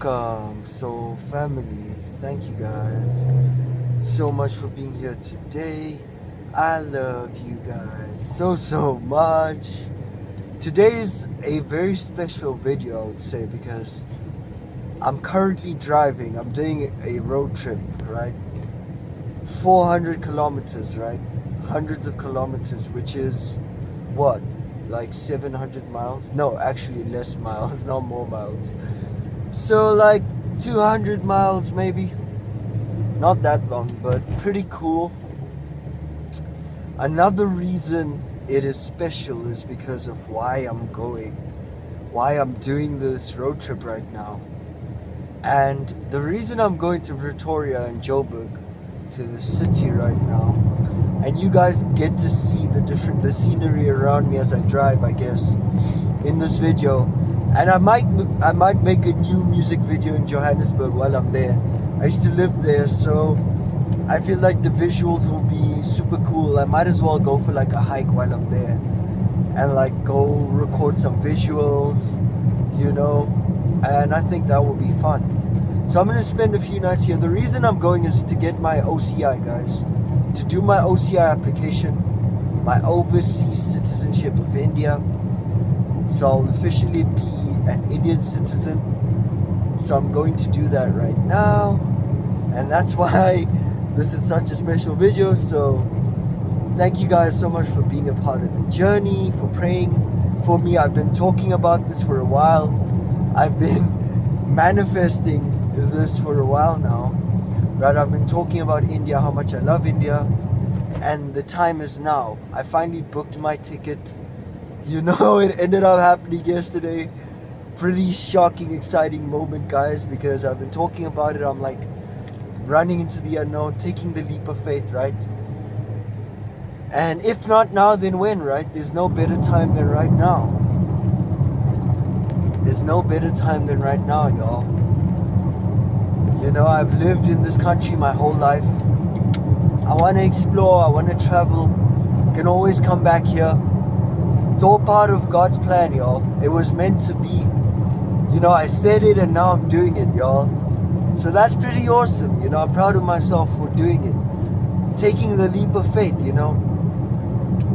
So family, thank you guys so much for being here today. I love you guys so much. Today is a very special video, I would say, because I'm currently driving. I'm doing a road trip, right? 400 kilometers, right? Hundreds of kilometers, which is what? Like 700 miles? No, actually less miles, not more miles. So like 200 miles maybe. Not that long, but pretty cool. Another reason it is special is because of why I'm going, why I'm doing this road trip right now. And the reason I'm going to Pretoria and Joburg, to the city right now, and you guys get to see the scenery around me as I drive, I guess, in this video. And I might make a new music video in Johannesburg while I'm there. I used to live there, so I feel like the visuals will be super cool. I might as well go for like a hike while I'm there and like go record some visuals, you know, and I think that will be fun. So I'm gonna spend a few nights here. The reason I'm going is to get my OCI, guys, to do my OCI application, my overseas citizenship of India. So I'll officially be an Indian citizen. So I'm going to do that right now, and that's why this is such a special video. So thank you guys so much for being a part of the journey, for praying for me. I've been talking about this for a while. I've been manifesting this for a while now, right? I've been talking about India, how much I love India, and the time is now. I finally booked my ticket. You know, it ended up happening yesterday. Pretty shocking, exciting moment, guys, because I've been talking about it. I'm like running into the unknown, taking the leap of faith, right? And if not now, then when, right? There's no better time than right now. There's no better time than right now, y'all. You know, I've lived in this country my whole life. I want to explore, I want to travel. Can always come back here. It's all part of God's plan, y'all. It was meant to be. You know, I said it and now I'm doing it, y'all. So that's pretty awesome. You know, I'm proud of myself for doing it. Taking the leap of faith, you know.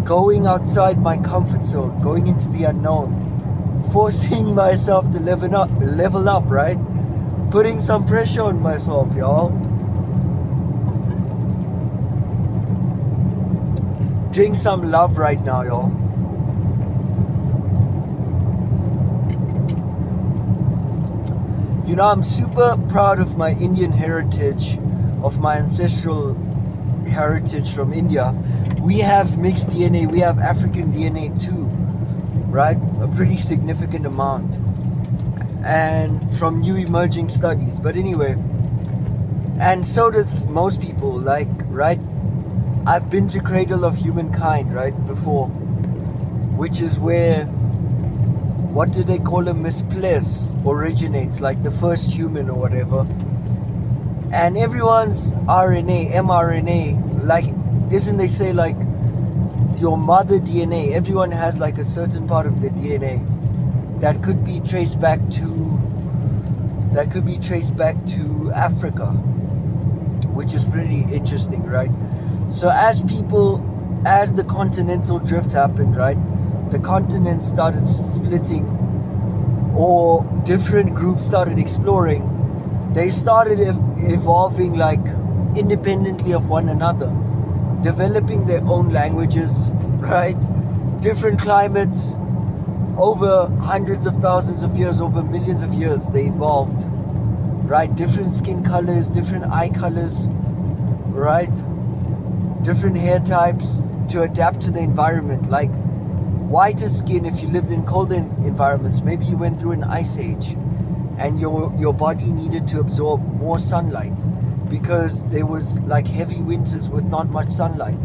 Going outside my comfort zone. Going into the unknown. Forcing myself to level up, right? Putting some pressure on myself, y'all. Drink some love right now, y'all. You know, I'm super proud of my Indian heritage, of my ancestral heritage from India. We have mixed DNA, we have African DNA too, right? A pretty significant amount. And from new emerging studies. But anyway, and so does most people, like, right? I've been to Cradle of Humankind, right, before, which is where, what do they call a misplace originates, like the first human or whatever. And everyone's RNA, mRNA, like, isn't they say like your mother DNA, everyone has like a certain part of their DNA that could be traced back to Africa, which is pretty interesting, right? So as the continental drift happened, right? The continents started splitting, or different groups started exploring. They started evolving like independently of one another, developing their own languages, right? Different climates. Over hundreds of thousands of years, over millions of years, they evolved, right? Different skin colors, different eye colors, right? Different hair types to adapt to the environment. Like whiter skin if you lived in colder environments. Maybe you went through an ice age and your body needed to absorb more sunlight because there was like heavy winters with not much sunlight,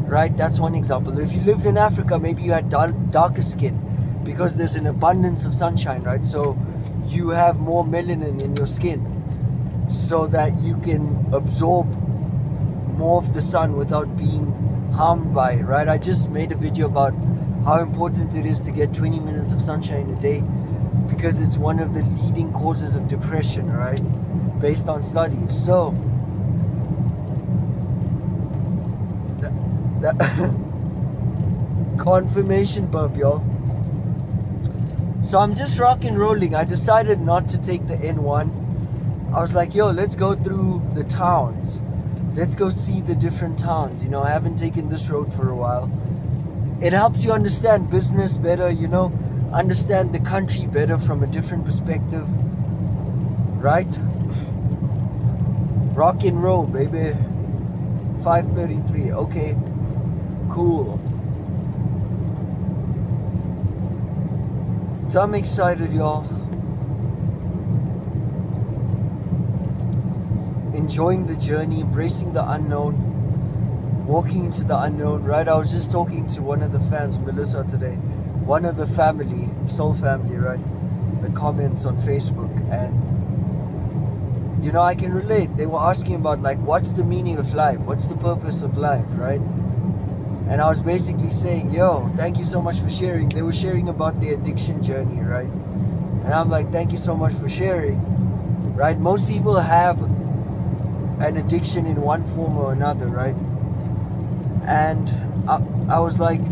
right? That's one example. If you lived in Africa, maybe you had darker skin because there's an abundance of sunshine, right? So you have more melanin in your skin so that you can absorb more of the sun without being harmed by it, right? I just made a video about how important it is to get 20 minutes of sunshine a day because it's one of the leading causes of depression, right? Based on studies. So that confirmation burp, y'all. So I'm just rock and rolling. I decided not to take the N1. I was like, yo, let's go through the towns. Let's go see the different towns. You know, I haven't taken this road for a while. It helps you understand business better, you know, understand the country better from a different perspective. Right? Rock and roll, baby. 5:33. Okay. Cool. So I'm excited, y'all. Enjoying the journey, embracing the unknown, walking into the unknown, right? I was just talking to one of the fans, Melissa, today. One of the family, soul family, right? The comments on Facebook, and you know, I can relate. They were asking about, like, what's the meaning of life? What's the purpose of life, right? And I was basically saying, yo, thank you so much for sharing. They were sharing about their addiction journey, right? And I'm like, thank you so much for sharing, right? Most people have an addiction in one form or another, right? And I was like,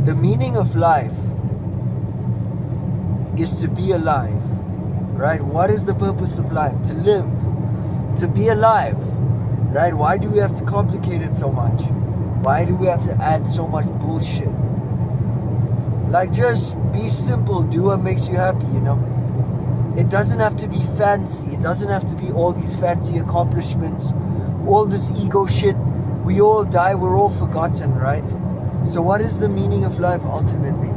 the meaning of life is to be alive, right? What is the purpose of life? To live, to be alive, right? Why do we have to complicate it so much? Why do we have to add so much bullshit? Like, just be simple, do what makes you happy, you know? It doesn't have to be fancy. It doesn't have to be all these fancy accomplishments, all this ego shit. We all die, we're all forgotten, right? So what is the meaning of life ultimately?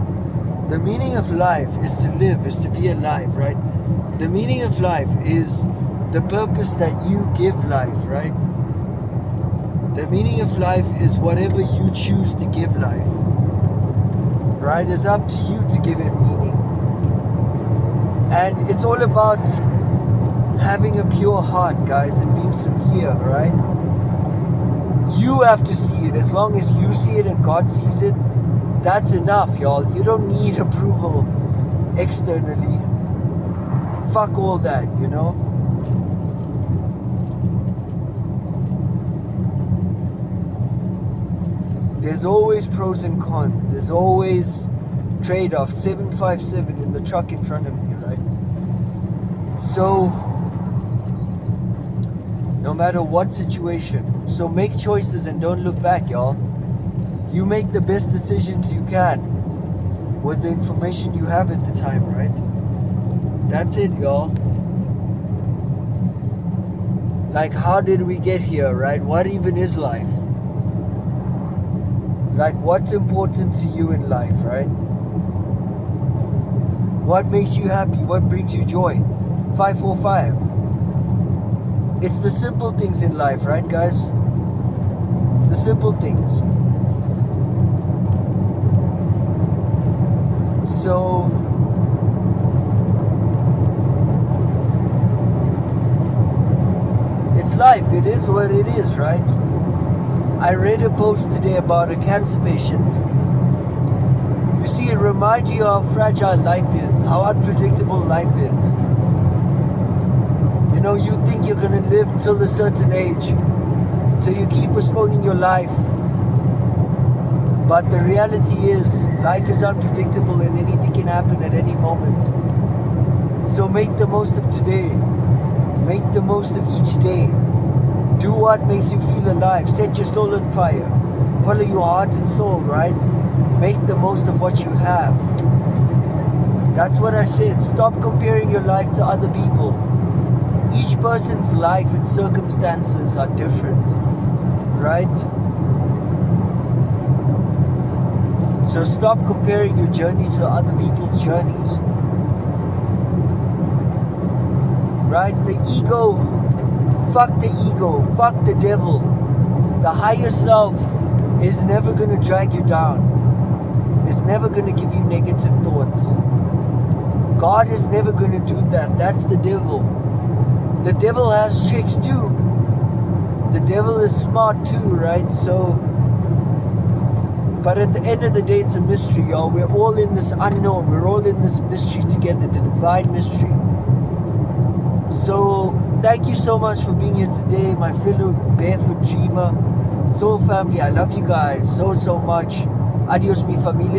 The meaning of life is to live, is to be alive, right? The meaning of life is the purpose that you give life, right? The meaning of life is whatever you choose to give life, right? It's up to you to give it meaning. And it's all about having a pure heart, guys, and being sincere, right? You have to see it. As long as you see it and God sees it, that's enough, y'all. You don't need approval externally. Fuck all that, you know? There's always pros and cons. There's always trade-off. 757 in the truck in front of me, right? So, no matter what situation, so make choices and don't look back, y'all. You make the best decisions you can with the information you have at the time, right? That's it, y'all. Like, how did we get here, right? What even is life? Like, what's important to you in life, right? What makes you happy? What brings you joy? 545. It's the simple things in life, right, guys? It's the simple things. So, it's life. It is what it is, right? I read a post today about a cancer patient. You see, it reminds you how fragile life is, how unpredictable life is. You know, you think you're going to live till a certain age, so you keep postponing your life. But the reality is, life is unpredictable and anything can happen at any moment. So make the most of today. Make the most of each day. Do what makes you feel alive. Set your soul on fire. Follow your heart and soul, right? Make the most of what you have. That's what I said. Stop comparing your life to other people. Each person's life and circumstances are different, right? So stop comparing your journey to other people's journeys. Right? The ego, fuck the ego, fuck the devil. The higher self is never going to drag you down. It's never going to give you negative thoughts. God is never going to do that. That's the devil. The devil has tricks too. The devil is smart too, right? So But at the end of the day, it's a mystery, y'all. We're all in this unknown. We're all in this mystery together, the divine mystery. So, thank you so much for being here today, my fellow barefoot dreamer. Soul family, I love you guys so much. Adios, mi familia.